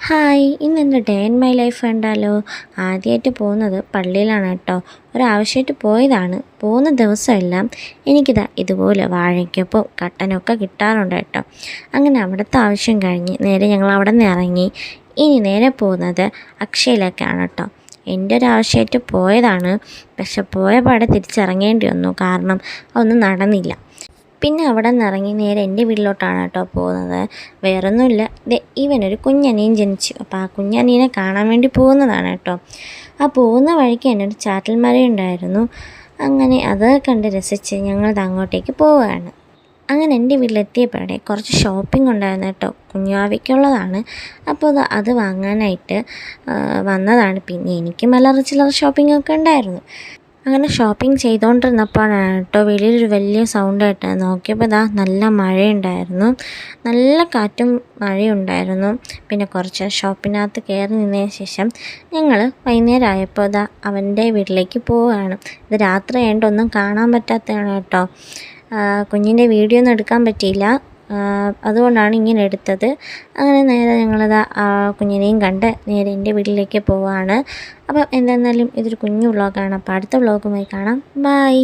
Hi, ഇന്നെൻ്റെ day in my life കണ്ടാലോ? ആദ്യമായിട്ട് പോകുന്നത് പള്ളിയിലാണ് കേട്ടോ. ഒരാവശ്യമായിട്ട് പോയതാണ്. പോകുന്ന ദിവസമെല്ലാം എനിക്കിതാ ഇതുപോലെ വാഴയ്ക്കൊപ്പം കട്ടനൊക്കെ കിട്ടാറുണ്ട് കേട്ടോ. അങ്ങനെ അവിടുത്തെ ആവശ്യം കഴിഞ്ഞ് നേരെ ഞങ്ങൾ അവിടെ നിന്ന് ഇറങ്ങി. ഇനി നേരെ പോകുന്നത് അക്ഷയയിലേക്കാണ് കേട്ടോ. എൻ്റെ ഒരു ആവശ്യമായിട്ട് പോയതാണ്. പക്ഷെ പോയ പാടെ തിരിച്ചിറങ്ങേണ്ടി വന്നു, കാരണം അതൊന്നും നടന്നില്ല. പിന്നെ അവിടെ നിന്ന് ഇറങ്ങി നേരെ എൻ്റെ വീട്ടിലോട്ടാണ് കേട്ടോ പോകുന്നത്. വേറൊന്നുമില്ല, ഇവനൊരു കുഞ്ഞനിയൻ ജനിച്ചു. അപ്പോൾ ആ കുഞ്ഞനിയനെ കാണാൻ വേണ്ടി പോകുന്നതാണ് കേട്ടോ. ആ പോകുന്ന വഴിക്ക് തന്നെ ഒരു ചാറ്റൽ മഴയുണ്ടായിരുന്നു. അങ്ങനെ അത് കണ്ട് രസിച്ച് ഞങ്ങളത് അങ്ങോട്ടേക്ക് പോവുകയാണ്. അങ്ങനെ എൻ്റെ വീട്ടിലെത്തിയപ്പോഴേ കുറച്ച് ഷോപ്പിംഗ് ഉണ്ടായിരുന്നു കേട്ടോ. കുഞ്ഞാവയ്ക്കുള്ളതാണ്. അപ്പോൾ അത് വാങ്ങാനായിട്ട് വന്നതാണ്. പിന്നെ എനിക്കും അല്ലറ ചില്ലറ ഷോപ്പിംഗ് ഒക്കെ ഉണ്ടായിരുന്നു. അങ്ങനെ ഷോപ്പിംഗ് ചെയ്തുകൊണ്ടിരുന്നപ്പോഴാണ് കേട്ടോ വെളിയിലൊരു വലിയ സൗണ്ട് കേട്ടത്. നോക്കിയപ്പോൾ നല്ല മഴയുണ്ടായിരുന്നു, നല്ല കാറ്റും മഴയുണ്ടായിരുന്നു. പിന്നെ കുറച്ച് ഷോപ്പിനകത്ത് കയറി നിന്നതിന് ശേഷം ഞങ്ങൾ വൈകുന്നേരം ആയപ്പോൾ അവൻ്റെ വീട്ടിലേക്ക് പോവുകയാണ്. ഇത് രാത്രി ആയതുകൊണ്ട് ഒന്നും കാണാൻ പറ്റാത്തതാണ് കേട്ടോ. കുഞ്ഞിൻ്റെ വീഡിയോ ഒന്നും എടുക്കാൻ പറ്റിയില്ല, അതുകൊണ്ടാണ് ഇങ്ങനെ എടുത്തത്. അങ്ങനെ നേരെ ഞങ്ങളത് കുഞ്ഞിനെയും കണ്ട് നേരെ എൻ്റെ വീട്ടിലേക്ക് പോവുകയാണ്. അപ്പം എന്തായിരുന്നാലും ഇതൊരു കുഞ്ഞു വ്ളോഗാണ്. അപ്പോൾ അടുത്ത വ്ളോഗുമായി കാണാം. ബൈ.